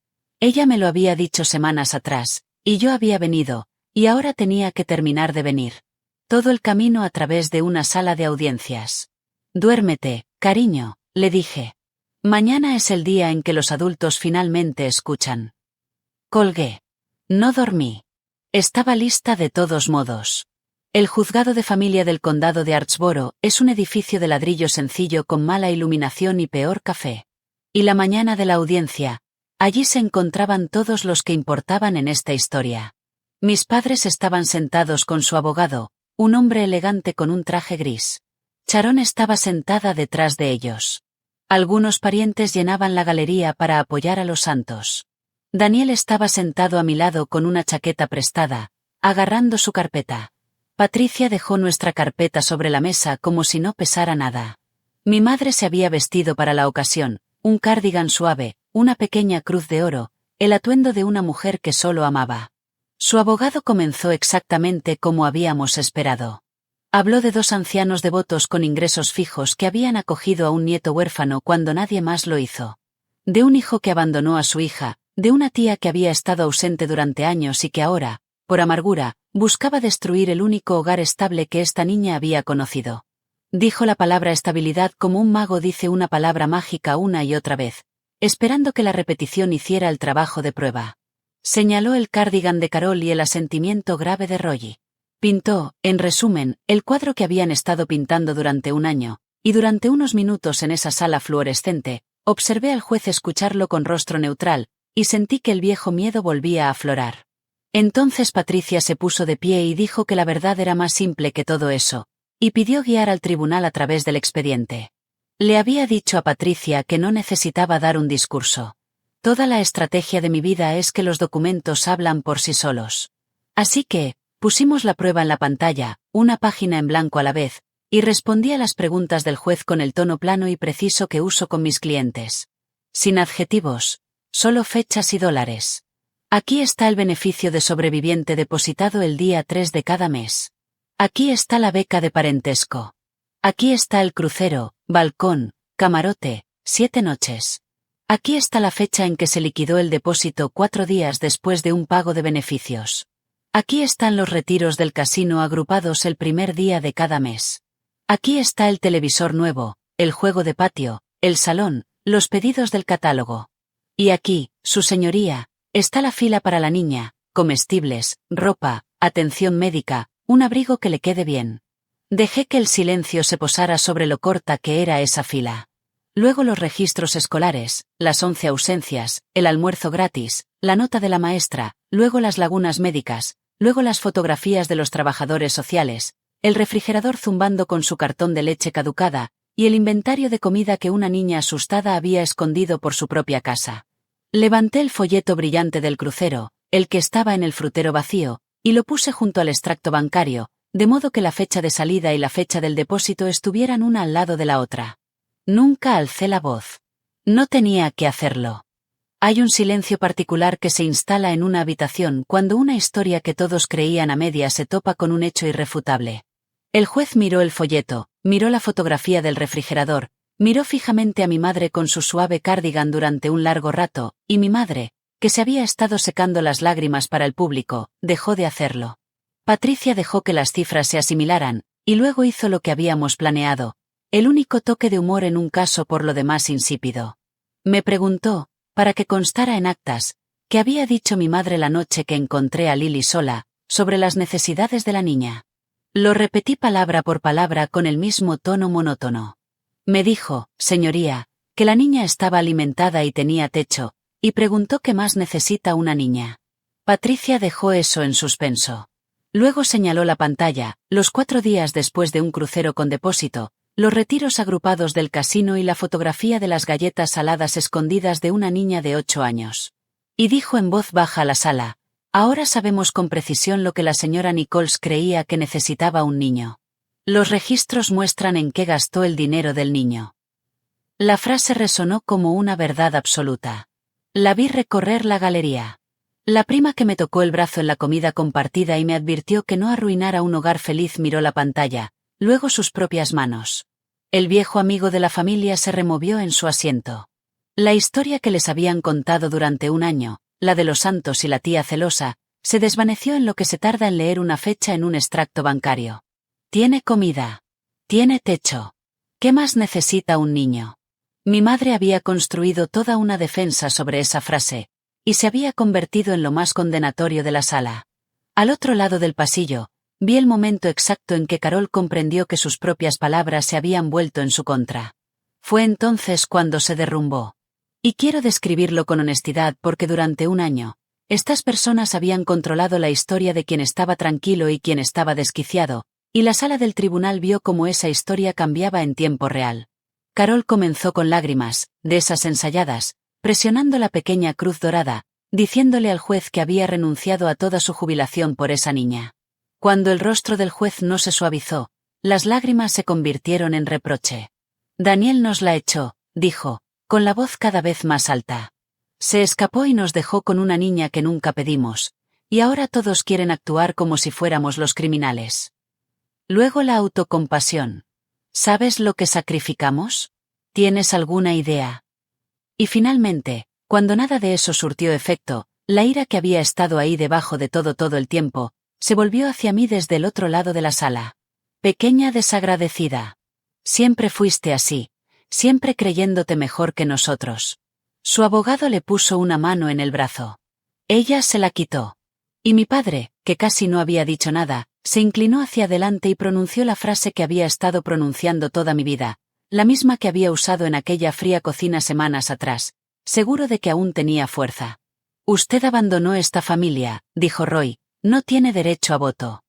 Ella me lo había dicho semanas atrás, y yo había venido, y ahora tenía que terminar de venir. Todo el camino a través de una sala de audiencias. Duérmete, cariño, le dije. Mañana es el día en que los adultos finalmente escuchan. Colgué. No dormí. Estaba lista de todos modos. El juzgado de familia del condado de Artsboro es un edificio de ladrillo sencillo con mala iluminación y peor café. Y la mañana de la audiencia, allí se encontraban todos los que importaban en esta historia. Mis padres estaban sentados con su abogado, un hombre elegante con un traje gris. Sharon estaba sentada detrás de ellos. Algunos parientes llenaban la galería para apoyar a los santos. Daniel estaba sentado a mi lado con una chaqueta prestada, agarrando su carpeta. Patricia dejó nuestra carpeta sobre la mesa como si no pesara nada. Mi madre se había vestido para la ocasión, un cardigan suave, una pequeña cruz de oro, el atuendo de una mujer que solo amaba. Su abogado comenzó exactamente como habíamos esperado. Habló de dos ancianos devotos con ingresos fijos que habían acogido a un nieto huérfano cuando nadie más lo hizo. De un hijo que abandonó a su hija, de una tía que había estado ausente durante años y que ahora, por amargura, buscaba destruir el único hogar estable que esta niña había conocido. Dijo la palabra estabilidad como un mago dice una palabra mágica una y otra vez, esperando que la repetición hiciera el trabajo de prueba. Señaló el cardigan de Carol y el asentimiento grave de Roy. Pintó, en resumen, el cuadro que habían estado pintando durante un año, y durante unos minutos en esa sala fluorescente, observé al juez escucharlo con rostro neutral, y sentí que el viejo miedo volvía a aflorar. Entonces Patricia se puso de pie y dijo que la verdad era más simple que todo eso, y pidió guiar al tribunal a través del expediente. Le había dicho a Patricia que no necesitaba dar un discurso. Toda la estrategia de mi vida es que los documentos hablan por sí solos. Así que, pusimos la prueba en la pantalla, una página en blanco a la vez, y respondí a las preguntas del juez con el tono plano y preciso que uso con mis clientes. Sin adjetivos, solo fechas y dólares. Aquí está el beneficio de sobreviviente depositado el día 3 de cada mes. Aquí está la beca de parentesco. Aquí está el crucero, balcón, camarote, 7 noches. Aquí está la fecha en que se liquidó el depósito 4 días después de un pago de beneficios. Aquí están los retiros del casino agrupados el primer día de cada mes. Aquí está el televisor nuevo, el juego de patio, el salón, los pedidos del catálogo. Y aquí, su señoría, está la fila para la niña, comestibles, ropa, atención médica, un abrigo que le quede bien. Dejé que el silencio se posara sobre lo corta que era esa fila. Luego los registros escolares, las 11 ausencias, el almuerzo gratis, la nota de la maestra, luego las lagunas médicas, luego las fotografías de los trabajadores sociales, el refrigerador zumbando con su cartón de leche caducada, y el inventario de comida que una niña asustada había escondido por su propia casa. Levanté el folleto brillante del crucero, el que estaba en el frutero vacío, y lo puse junto al extracto bancario, de modo que la fecha de salida y la fecha del depósito estuvieran una al lado de la otra. Nunca alcé la voz. No tenía que hacerlo. Hay un silencio particular que se instala en una habitación cuando una historia que todos creían a medias se topa con un hecho irrefutable. El juez miró el folleto, miró la fotografía del refrigerador, miró fijamente a mi madre con su suave cardigan durante un largo rato, y mi madre, que se había estado secando las lágrimas para el público, dejó de hacerlo. Patricia dejó que las cifras se asimilaran, y luego hizo lo que habíamos planeado, el único toque de humor en un caso por lo demás insípido. Me preguntó, para que constara en actas, qué había dicho mi madre la noche que encontré a Lily sola, sobre las necesidades de la niña. Lo repetí palabra por palabra con el mismo tono monótono. Me dijo, señoría, que la niña estaba alimentada y tenía techo, y preguntó qué más necesita una niña. Patricia dejó eso en suspenso. Luego señaló la pantalla, los 4 días después de un crucero con depósito, los retiros agrupados del casino y la fotografía de las galletas saladas escondidas de una niña de 8 años. Y dijo en voz baja a la sala, ahora sabemos con precisión lo que la señora Nichols creía que necesitaba un niño. Los registros muestran en qué gastó el dinero del niño. La frase resonó como una verdad absoluta. La vi recorrer la galería. La prima que me tocó el brazo en la comida compartida y me advirtió que no arruinara un hogar feliz miró la pantalla, luego sus propias manos. El viejo amigo de la familia se removió en su asiento. La historia que les habían contado durante un año, la de los santos y la tía celosa, se desvaneció en lo que se tarda en leer una fecha en un extracto bancario. Tiene comida. Tiene techo. ¿Qué más necesita un niño? Mi madre había construido toda una defensa sobre esa frase, y se había convertido en lo más condenatorio de la sala. Al otro lado del pasillo, vi el momento exacto en que Carol comprendió que sus propias palabras se habían vuelto en su contra. Fue entonces cuando se derrumbó. Y quiero describirlo con honestidad porque durante un año, estas personas habían controlado la historia de quien estaba tranquilo y quien estaba desquiciado, y la sala del tribunal vio cómo esa historia cambiaba en tiempo real. Carol comenzó con lágrimas, de esas ensayadas, presionando la pequeña cruz dorada, diciéndole al juez que había renunciado a toda su jubilación por esa niña. Cuando el rostro del juez no se suavizó, las lágrimas se convirtieron en reproche. Daniel nos la echó, dijo, con la voz cada vez más alta. Se escapó y nos dejó con una niña que nunca pedimos, y ahora todos quieren actuar como si fuéramos los criminales. Luego la autocompasión. ¿Sabes lo que sacrificamos? ¿Tienes alguna idea? Y finalmente, cuando nada de eso surtió efecto, la ira que había estado ahí debajo de todo el tiempo, se volvió hacia mí desde el otro lado de la sala. Pequeña desagradecida. Siempre fuiste así, siempre creyéndote mejor que nosotros. Su abogado le puso una mano en el brazo. Ella se la quitó. Y mi padre, que casi no había dicho nada, se inclinó hacia adelante y pronunció la frase que había estado pronunciando toda mi vida, la misma que había usado en aquella fría cocina semanas atrás, seguro de que aún tenía fuerza. Usted abandonó esta familia, dijo Roy, no tiene derecho a voto.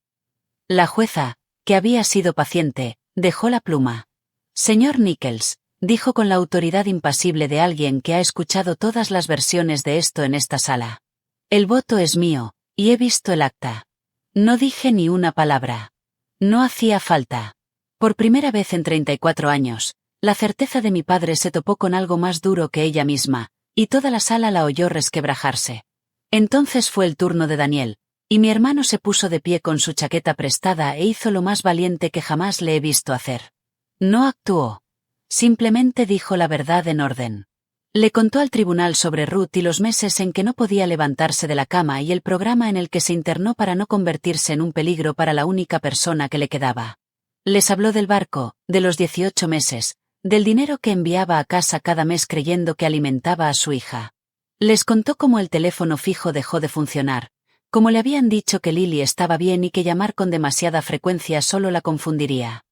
La jueza, que había sido paciente, dejó la pluma. Señor Nichols, dijo con la autoridad impasible de alguien que ha escuchado todas las versiones de esto en esta sala. El voto es mío, y he visto el acta. No dije ni una palabra. No hacía falta. Por primera vez en 34 años, la certeza de mi padre se topó con algo más duro que ella misma, y toda la sala la oyó resquebrajarse. Entonces fue el turno de Daniel, y mi hermano se puso de pie con su chaqueta prestada e hizo lo más valiente que jamás le he visto hacer. No actuó. Simplemente dijo la verdad en orden. Le contó al tribunal sobre Ruth y los meses en que no podía levantarse de la cama y el programa en el que se internó para no convertirse en un peligro para la única persona que le quedaba. Les habló del barco, de los 18 meses, del dinero que enviaba a casa cada mes creyendo que alimentaba a su hija. Les contó cómo el teléfono fijo dejó de funcionar, cómo le habían dicho que Lily estaba bien y que llamar con demasiada frecuencia solo la confundiría.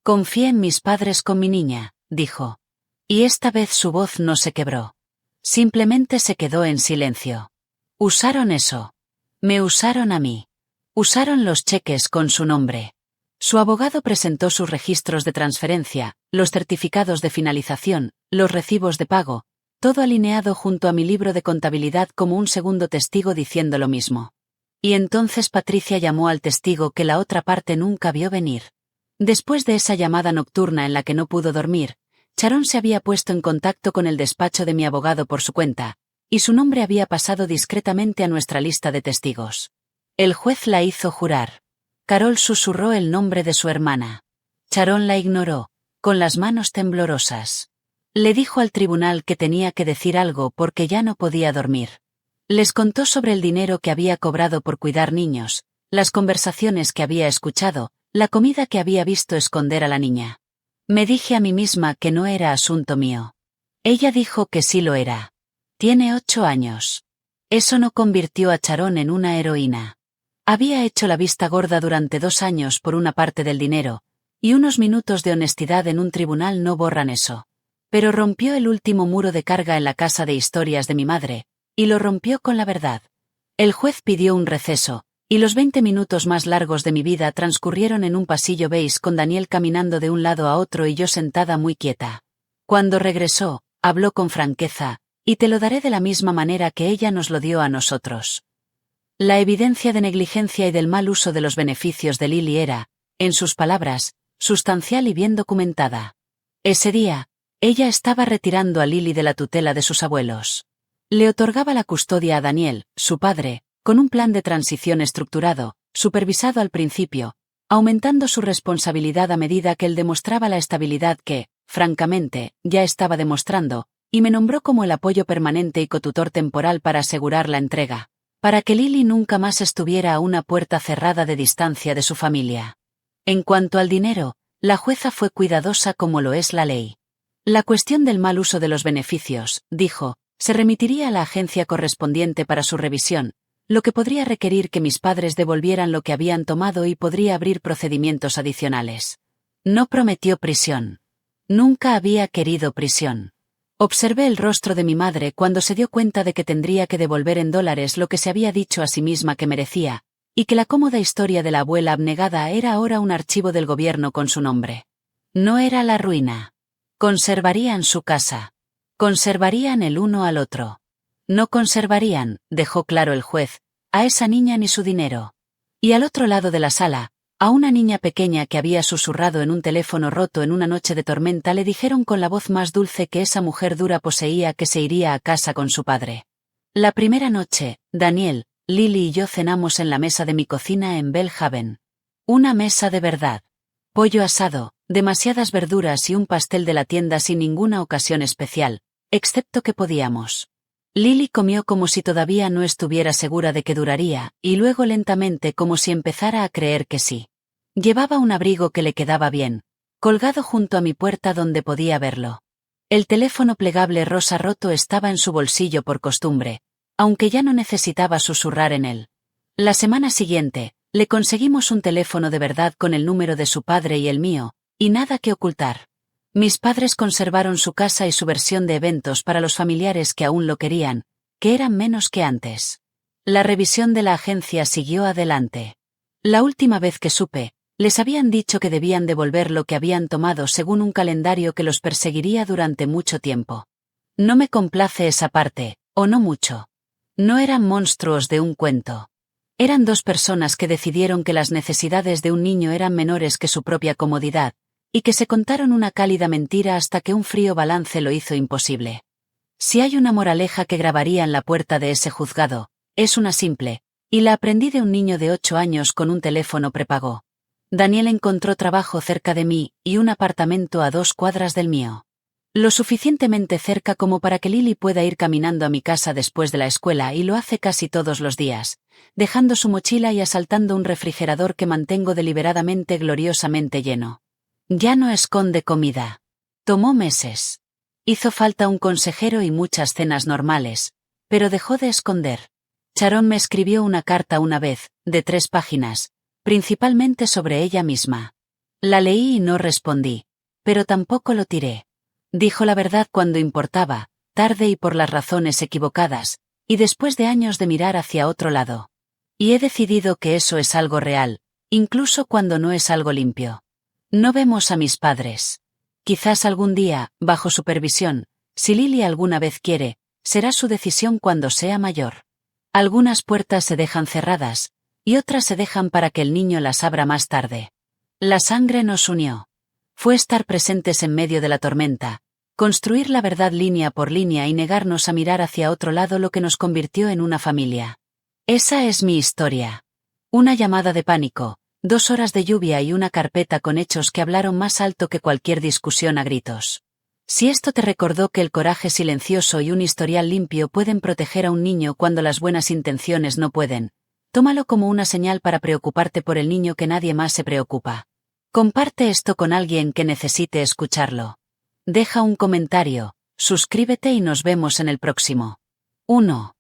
Confié en mis padres con mi niña, dijo. Y esta vez su voz no se quebró. Simplemente se quedó en silencio. Usaron eso. Me usaron a mí. Usaron los cheques con su nombre. Su abogado presentó sus registros de transferencia, los certificados de finalización, los recibos de pago, todo alineado junto a mi libro de contabilidad como un segundo testigo diciendo lo mismo. Y entonces Patricia llamó al testigo que la otra parte nunca vio venir. Después de esa llamada nocturna en la que no pudo dormir, Sharon se había puesto en contacto con el despacho de mi abogado por su cuenta, y su nombre había pasado discretamente a nuestra lista de testigos. El juez la hizo jurar. Carol susurró el nombre de su hermana. Sharon la ignoró, con las manos temblorosas. Le dijo al tribunal que tenía que decir algo porque ya no podía dormir. Les contó sobre el dinero que había cobrado por cuidar niños, las conversaciones que había escuchado, la comida que había visto esconder a la niña. Me dije a mí misma que no era asunto mío. Ella dijo que sí lo era. Tiene 8 años. Eso no convirtió a Sharon en una heroína. Había hecho la vista gorda durante 2 años por una parte del dinero, y unos minutos de honestidad en un tribunal no borran eso. Pero rompió el último muro de carga en la casa de historias de mi madre, y lo rompió con la verdad. El juez pidió un receso, y los 20 minutos más largos de mi vida transcurrieron en un pasillo beige con Daniel caminando de un lado a otro y yo sentada muy quieta. Cuando regresó, habló con franqueza, y te lo daré de la misma manera que ella nos lo dio a nosotros. La evidencia de negligencia y del mal uso de los beneficios de Lily era, en sus palabras, sustancial y bien documentada. Ese día, ella estaba retirando a Lily de la tutela de sus abuelos. Le otorgaba la custodia a Daniel, su padre, con un plan de transición estructurado, supervisado al principio, aumentando su responsabilidad a medida que él demostraba la estabilidad que, francamente, ya estaba demostrando, y me nombró como el apoyo permanente y cotutor temporal para asegurar la entrega, para que Lily nunca más estuviera a una puerta cerrada de distancia de su familia. En cuanto al dinero, la jueza fue cuidadosa como lo es la ley. La cuestión del mal uso de los beneficios, dijo, se remitiría a la agencia correspondiente para su revisión, lo que podría requerir que mis padres devolvieran lo que habían tomado y podría abrir procedimientos adicionales. No prometió prisión. Nunca había querido prisión. Observé el rostro de mi madre cuando se dio cuenta de que tendría que devolver en dólares lo que se había dicho a sí misma que merecía, y que la cómoda historia de la abuela abnegada era ahora un archivo del gobierno con su nombre. No era la ruina. Conservarían su casa. Conservarían el uno al otro. No conservarían, dejó claro el juez, a esa niña ni su dinero. Y al otro lado de la sala, a una niña pequeña que había susurrado en un teléfono roto en una noche de tormenta le dijeron con la voz más dulce que esa mujer dura poseía que se iría a casa con su padre. La primera noche, Daniel, Lily y yo cenamos en la mesa de mi cocina en Belhaven. Una mesa de verdad. Pollo asado, demasiadas verduras y un pastel de la tienda sin ninguna ocasión especial, excepto que podíamos. Lily comió como si todavía no estuviera segura de que duraría, y luego lentamente como si empezara a creer que sí. Llevaba un abrigo que le quedaba bien, colgado junto a mi puerta donde podía verlo. El teléfono plegable rosa roto estaba en su bolsillo por costumbre, aunque ya no necesitaba susurrar en él. La semana siguiente, le conseguimos un teléfono de verdad con el número de su padre y el mío, y nada que ocultar. Mis padres conservaron su casa y su versión de eventos para los familiares que aún lo querían, que eran menos que antes. La revisión de la agencia siguió adelante. La última vez que supe, les habían dicho que debían devolver lo que habían tomado según un calendario que los perseguiría durante mucho tiempo. No me complace esa parte, o no mucho. No eran monstruos de un cuento. Eran dos personas que decidieron que las necesidades de un niño eran menores que su propia comodidad, y que se contaron una cálida mentira hasta que un frío balance lo hizo imposible. Si hay una moraleja que grabaría en la puerta de ese juzgado, es una simple, y la aprendí de un niño de 8 años con un teléfono prepago. Daniel encontró trabajo cerca de mí y un apartamento a 2 cuadras del mío. Lo suficientemente cerca como para que Lily pueda ir caminando a mi casa después de la escuela y lo hace casi todos los días, dejando su mochila y asaltando un refrigerador que mantengo deliberadamente gloriosamente lleno. Ya no esconde comida. Tomó meses. Hizo falta un consejero y muchas cenas normales, pero dejó de esconder. Sharon me escribió una carta una vez, de 3 páginas, principalmente sobre ella misma. La leí y no respondí, pero tampoco lo tiré. Dijo la verdad cuando importaba, tarde y por las razones equivocadas, y después de años de mirar hacia otro lado. Y he decidido que eso es algo real, incluso cuando no es algo limpio. No vemos a mis padres. Quizás algún día, bajo supervisión, si Lily alguna vez quiere, será su decisión cuando sea mayor. Algunas puertas se dejan cerradas, y otras se dejan para que el niño las abra más tarde. La sangre nos unió. Fue estar presentes en medio de la tormenta, construir la verdad línea por línea y negarnos a mirar hacia otro lado lo que nos convirtió en una familia. Esa es mi historia. Una llamada de pánico, 2 horas de lluvia y una carpeta con hechos que hablaron más alto que cualquier discusión a gritos. Si esto te recordó que el coraje silencioso y un historial limpio pueden proteger a un niño cuando las buenas intenciones no pueden, tómalo como una señal para preocuparte por el niño que nadie más se preocupa. Comparte esto con alguien que necesite escucharlo. Deja un comentario, suscríbete y nos vemos en el próximo. 1.